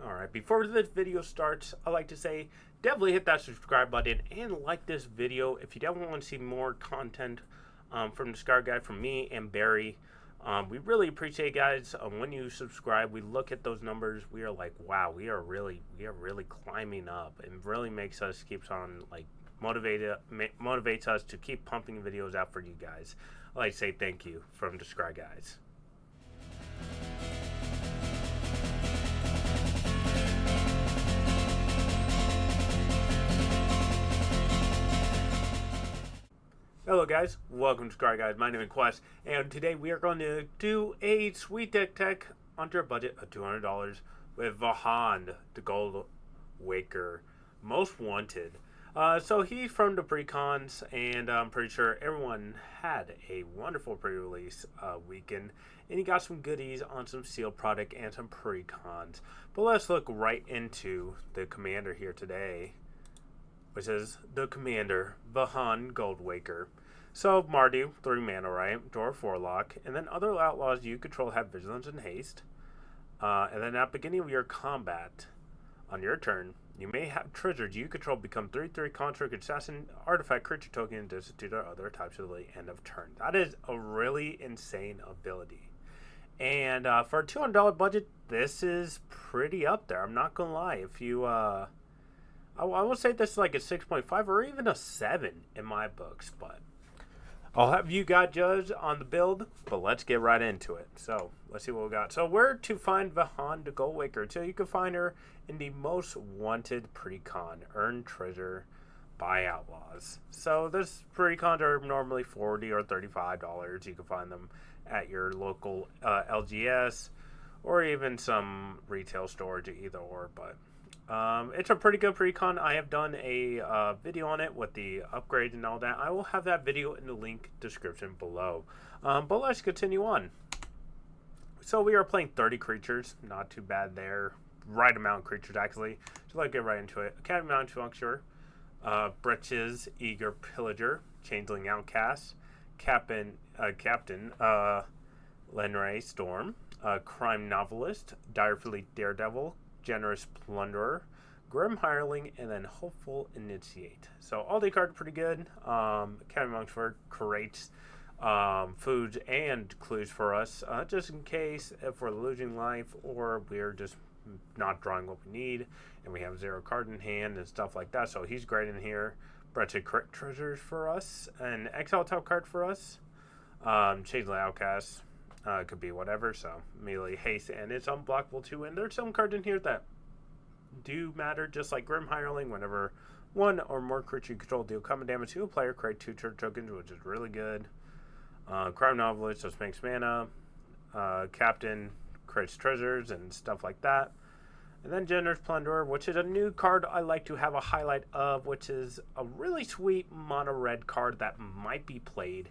Alright, before this video starts, I'd like to say definitely hit that subscribe button and like this video if you definitely want to see more content from the Scar Guy from me and Barry. We really appreciate guys when you subscribe. We look at those numbers, we are like, wow, we are really climbing up, and really makes us keeps on like motivates us to keep pumping videos out for you guys. I'd like to say thank you from the Scar Guys. Hello guys, welcome to Scar Guys. My name is Quest, and today we are going to do a sweet deck tech under a budget of $200 with Vihaan, the Goldwaker, most wanted. So he's from the pre-cons, and I'm pretty sure everyone had a wonderful pre-release weekend, and he got some goodies on some sealed product and some pre-cons. But let's look right into the commander here today, which is the commander, Vihaan Goldwaker. So, Mardu, 3 mana, right? Dwarf Warlock. And then other outlaws you control have Vigilance and Haste. And then at the beginning of your combat, on your turn, you may have treasures you control become 3/3 Construct Assassin Artifact Creature Token and destitute or other types until the end of turn. That is a really insane ability. And for a $200 budget, this is pretty up there. I'm not going to lie. If you... I would say this is like a 6.5 or even a 7 in my books, but I'll have you guys judge on the build, but let's get right into it. So let's see what we got. So where to find Vihaan the Goldwaker? So you can find her in the most wanted pre-con, earn treasure by outlaws. So this pre-cons are normally $40 or $35. You can find them at your local LGS or even some retail storage, either or, but it's a pretty good pre-con. I have done a video on it with the upgrades and all that. I will have that video in the link description below. But let's continue on. So we are playing 30 creatures. Not too bad there. Right amount of creatures, actually. So let's get right into it. Academy Mountain Functure, Breches, Eager Pillager, Changeling Outcast, Captain Lenray Storm, Crime Novelist, Direfully Daredevil, Generous Plunderer, Grim Hireling, and then Hopeful Initiate. So all the cards are pretty good. Academy Monksford creates foods and clues for us, just in case if we're losing life or we're just not drawing what we need and we have 0 card in hand and stuff like that. So he's great in here. Wretched Treasures for us, an Exile top card for us. Changeling Outcast. It could be whatever, so melee haste, and it's unblockable too. And there's some cards in here that do matter, just like Grim Hireling. Whenever one or more creature you control deal common damage to a player, create 2 treasure tokens, which is really good. Crime Novelist just makes mana. Captain creates treasures and stuff like that. And then Generous Plunderer, which is a new card I like to have a highlight of, which is a really sweet mono red card that might be played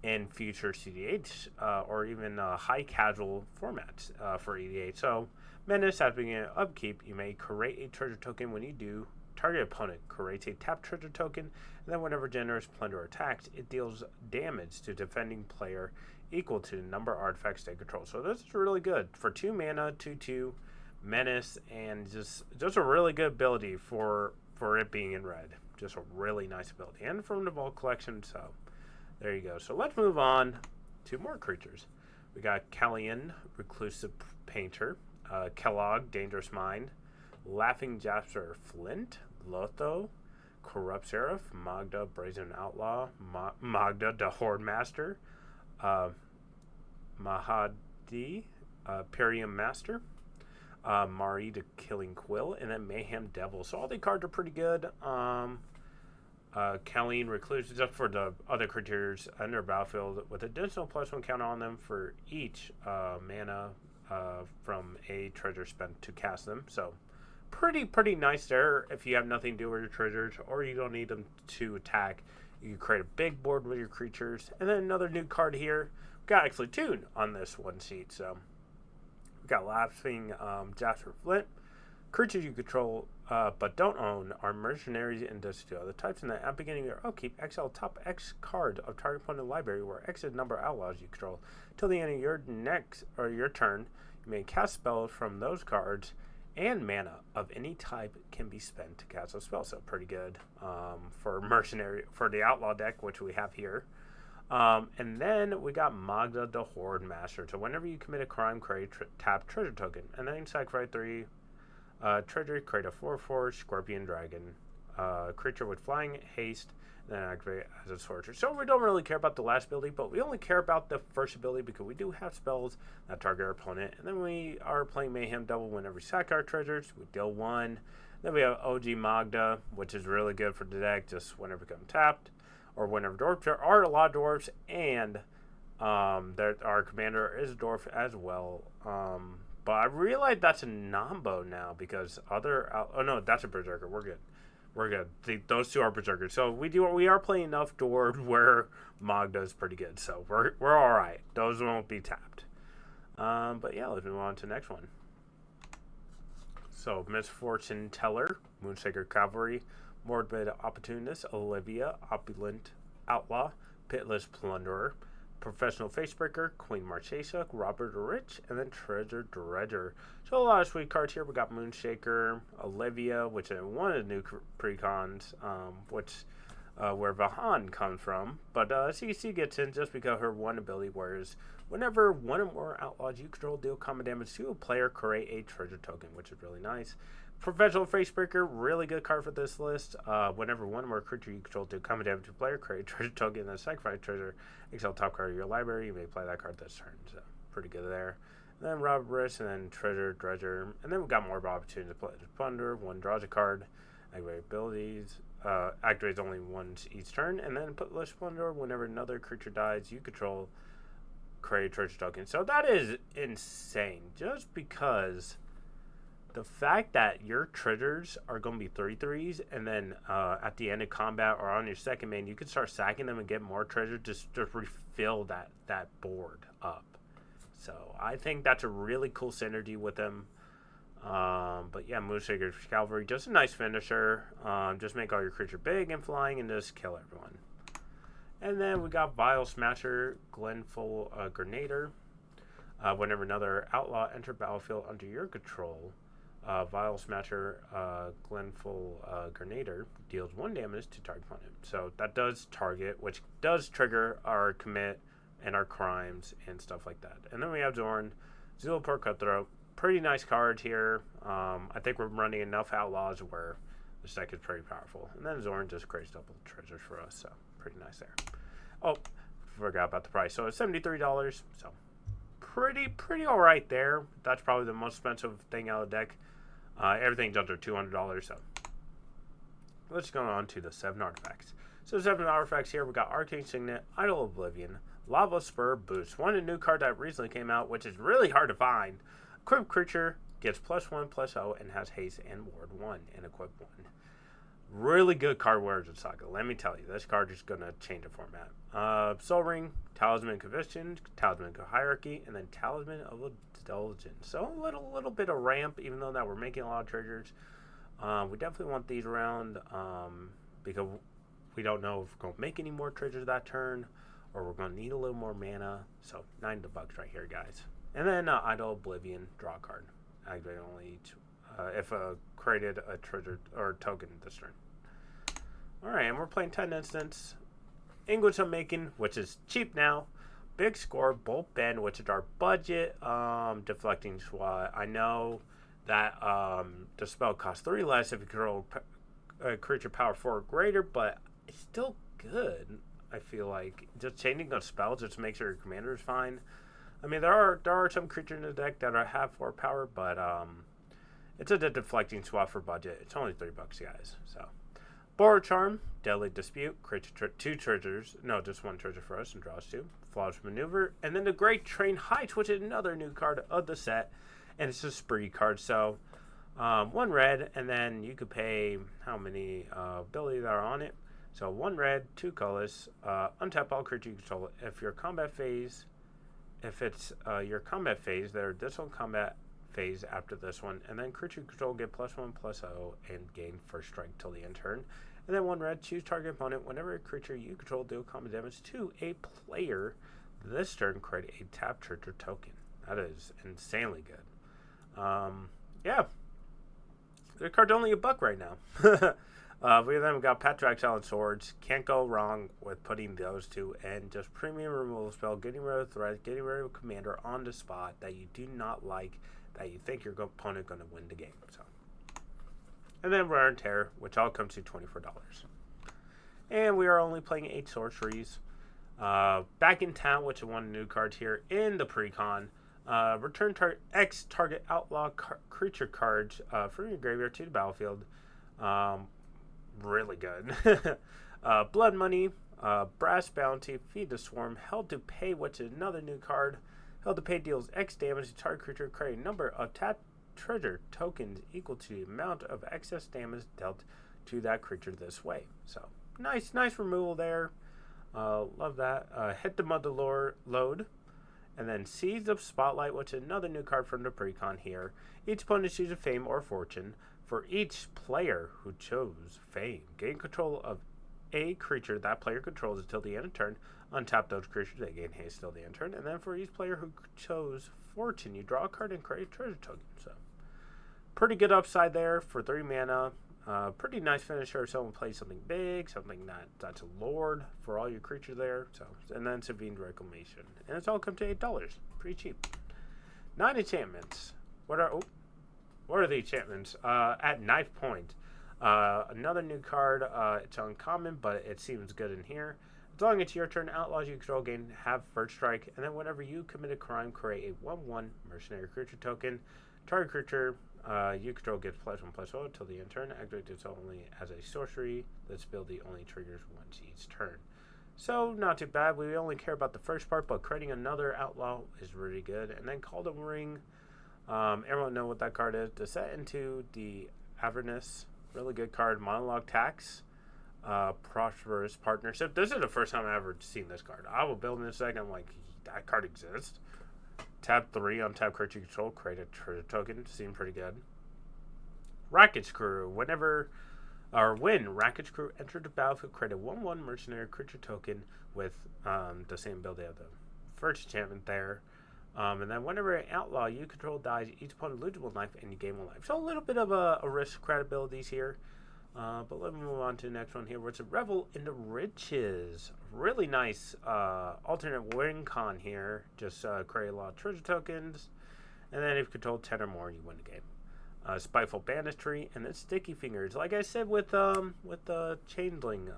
in future CDH or even high casual formats for EDH. So, Menace, at the beginning of upkeep, you may create a treasure token. When you do, target opponent creates a tapped treasure token, and then whenever Generous Plunderer attacks, it deals damage to defending player equal to the number of artifacts they control. So this is really good for 2 mana, 2/2 Menace, and just a really good ability for it being in red. Just a really nice ability, and from the Vault collection. So there you go. So let's move on to more creatures. We got Callian, Reclusive Painter, Kellogg, Dangerous Mind, Laughing Jasper Flint, Lotho, Corrupt Seraph, Magda, Brazen Outlaw, Magda, the Horde Master, Mahadi, Perium Master, Mari, the Killing Quill, and then Mayhem Devil. So all the cards are pretty good. Callian Recluse, just for the other creatures on their battlefield, with additional +1 counter on them for each mana from a treasure spent to cast them. So pretty nice there if you have nothing to do with your treasures or you don't need them to attack. You can create a big board with your creatures. And then another new card here. We've got actually 2 on this one sheet. So we've got Laughing Jasper Flint. Creatures you control but don't own are mercenaries and destitute other types. And then at the beginning of your upkeep, exile top X card of target opponent library, where X is the number of outlaws you control. Till the end of your next or your turn, you may cast spells from those cards and mana of any type can be spent to cast a spell. So pretty good for mercenary for the outlaw deck, which we have here. And then we got Magda the Horde Master. So whenever you commit a crime, create tap treasure token, and then sacrifice 3 treasure, create a 4/4 Scorpion Dragon creature with flying, haste, and then activate as a sorcerer. So we don't really care about the last ability, but we only care about the first ability because we do have spells that target our opponent. And then we are playing Mayhem Double whenever we sack our treasures. We deal 1. Then we have OG Magda, which is really good for the deck, just whenever we become tapped. Or whenever dwarves. There are a lot of dwarves, and our commander is a dwarf as well. But I realize that's a Nambo now because oh no, that's a berserker. We're good. We're good. Those two are berserkers. So we are playing enough dwarves where Magda is pretty good. So we're all right. Those won't be tapped. But yeah, let's move on to the next one. So Misfortune Teller, Moonshaker Cavalry, Morbid Opportunist, Olivia, Opulent Outlaw, Pitless Plunderer, Professional Facebreaker, Queen Marchesa, Robert Rich, and then Treasure Dredger. So a lot of sweet cards here. We got Moonshaker, Olivia, which is one of the new precons, where Vihaan comes from. But CC gets in just because her one ability, whereas whenever one or more outlaws you control deal combat damage to a player, create a treasure token, which is really nice. Professional Facebreaker, really good card for this list. Whenever one or more creature you control do combat damage to a player, create a treasure token, and then sacrifice treasure, exile top card of your library. You may play that card this turn, so pretty good there. And then Robert Riss, and then Treasure Dredger. And then we've got more opportunities to play. Plunder, one draws a card, activate abilities, activates only once each turn, and then put Lish Plunder whenever another creature dies you control, create a treasure token. So that is insane, just because the fact that your triggers are going to be 3/3s, and then at the end of combat or on your second main, you can start sacking them and get more treasure just to refill that board up. So I think that's a really cool synergy with them. But yeah, Moonshaker's Cavalry, just a nice finisher. Just make all your creature big and flying and just kill everyone. And then we got Vile Smasher, Glenful Grenader. Whenever another outlaw enter battlefield under your control, Vile Smasher, Glenful Grenader deals 1 damage to target opponent. So that does target, which does trigger our commit and our crimes and stuff like that. And then we have Zorn, Zulapur Cutthroat. Pretty nice card here. I think we're running enough outlaws where this deck is pretty powerful. And then Zorn just creates double treasures for us, so pretty nice there. Oh, forgot about the price. So it's $73, so pretty all right there. That's probably the most expensive thing out of the deck. Everything's under $200, so let's go on to the 7 artifacts. So 7 artifacts here, we got Arcane Signet, Idol Oblivion, Lava Spur Boost. One of the new cards that recently came out, which is really hard to find. Equipped creature gets +1/+0 and has haste and ward 1 and equip 1. Really good card Warriors of Saga. Let me tell you, this card is going to change the format. Soul Ring, Talisman Conviction, Talisman of Hierarchy, and then Talisman of Indulgence. So a little bit of ramp, even though that we're making a lot of treasures. We definitely want these around because we don't know if we're going to make any more treasures that turn, or we're going to need a little more mana. So $9 right here, guys. And then Idol Oblivion, draw a card. Activate only each if created a treasure or token this turn. Alright, and we're playing 10 instants. English I'm making, which is cheap now. Big Score, Bolt Bend, which is our budget. Deflecting SWAT. I know that the spell costs 3 less if you control a creature power 4 or greater, but it's still good. I feel like just changing those spells just makes sure your commander is fine. I mean, there are some creatures in the deck that have 4 power, but it's a deflecting swap for budget. It's only $3, guys. So, Borrow Charm, Deadly Dispute, creates 2 treasures. No, just 1 treasure for us and draws 2. Flawless Maneuver, and then the Great Train Heights, which is another new card of the set, and it's a spree card. So, 1 red, and then you could pay how many abilities that are on it. So 1 red, 2 colors. Untap all creature you control. If your combat phase. If it's your combat phase, their additional combat phase after this one, and then creature control get +1/+0 and gain first strike till the end turn. And then 1 red, choose target opponent. Whenever a creature you control deal combat damage to a player, this turn create a tap treasure token. That is insanely good. Yeah, the card's only $1 right now. We then got Patrick Silent Swords. Can't go wrong with putting those two in. Just premium removal spell, getting rid of threat, getting rid of a commander on the spot that you do not like, that you think your opponent going to win the game. So, and then Rare and Tear, which all comes to $24. And we are only playing 8 sorceries. Back in Town, which is one of the new cards here in the pre-con. Return X target outlaw creature cards from your graveyard to the battlefield. Really good. Blood Money, Brass Bounty, Feed the Swarm, Held to Pay, which is another new card. Held to Pay deals X damage to target creature, create a number of tapped treasure tokens equal to the amount of excess damage dealt to that creature this way. So, nice removal there. Love that. Hit the Mother Load. And then Seeds of Spotlight, which is another new card from the pre-con here. Each opponent chooses Fame or Fortune. For each player who chose Fame, gain control of a creature that player controls until the end of turn. Untap those creatures, they gain haste till the end of turn. And then for each player who chose Fortune, you draw a card and create a treasure token. So, pretty good upside there for 3 mana. Pretty nice finisher if someone plays something big, something that's a lord for all your creatures there. So, and then Savine Reclamation. And it's all come to $8. Pretty cheap. 9 enchantments. What are the enchantments? At Knife Point. Another new card. It's uncommon, but it seems good in here. As long as it's your turn, outlaws you control gain have first strike, and then whenever you commit a crime, create a 1/1 mercenary creature token. Target creature you control gets +1/+0 until the end of turn. Activate this only as a sorcery. This ability only triggers once each turn. So, not too bad. We only care about the first part, but creating another outlaw is really good. And then Call the Ring. Everyone know what that card is. To set into the Avernus. Really good card. Monologue Tax. Prosperous Partnership. This is the first time I've ever seen this card. I will build in a second. I'm like, that card exists. Tap 3 untap creature you control. Create a treasure token. Seems pretty good. Racket's Crew. When Racket's Crew enter the battlefield, create a 1/1 mercenary creature token with the same ability of the first enchantment there. And then whenever an outlaw you control dies, each opponent loses 1 life and you gain 1 life. So a little bit of a aristocrat abilities here. But let me move on to the next one here, where it's a Revel in the Riches. Really nice alternate win con here. Just create a lot of treasure tokens. And then if you control 10 or more, you win the game. Spiteful Banditry, and then Sticky Fingers. Like I said with the Changeling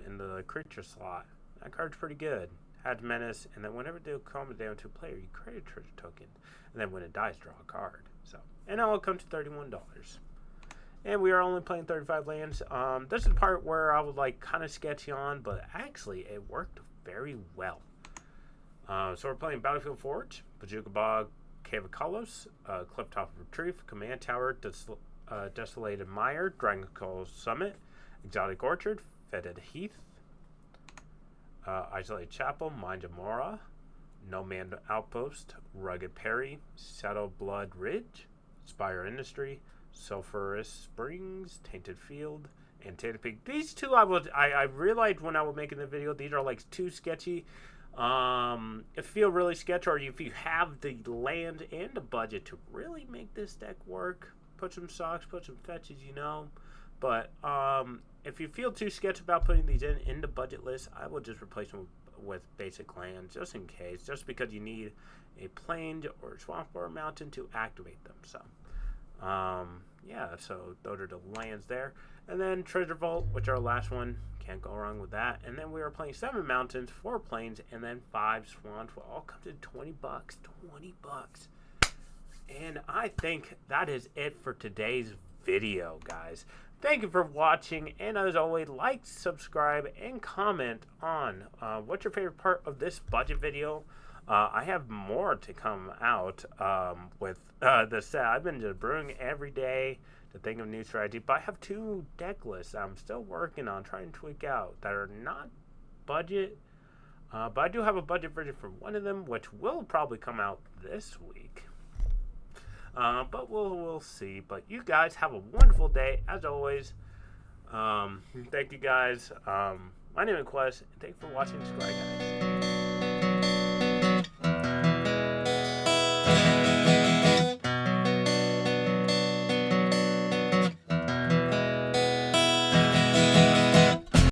in the creature slot. That card's pretty good. Had Menace, and then whenever they combat down to a player, you create a treasure token. And then when it dies, draw a card. So, and it all comes to $31. And we are only playing 35 lands. This is the part where I was like kind of sketchy on, but actually it worked very well. So we're playing Battlefield Forge, Bazooka Bog, Cave of Kalos, Clifftop Retrieve, Command Tower, Desolated Mire, Dragon Call Summit, Exotic Orchard, Fetid Heath, Isolated Chapel, Mind of Mora, No Man Outpost, Rugged Perry, Saddle Blood Ridge, Spire Industry, Sulphurous Springs, Tainted Field, and Tainted Peak. These two I realized when I was making the video, these are like too sketchy. It feel really sketchy, or if you have the land and the budget to really make this deck work, put some socks, put some fetches, you know. But if you feel too sketchy about putting these in the budget list, I will just replace them with basic lands, just in case, just because you need a plain or swamp or a mountain to activate them. So yeah, so those are the lands there. And then Treasure Vault, which are our last one. Can't go wrong with that. And then we are playing 7 mountains, 4 plains, and then 5 swamps. Will all come to $20. $20. And I think that is it for today's video, guys. Thank you for watching, and as always, like, subscribe, and comment on what's your favorite part of this budget video. I have more to come out with this set. I've been just brewing every day to think of new strategy, but I have 2 deck lists I'm still working on, trying to tweak out, that are not budget, but I do have a budget version for one of them, which will probably come out this week. But we'll see. But you guys have a wonderful day, as always. Thank you guys. My name is Quest, and thanks for watching Scry Guys.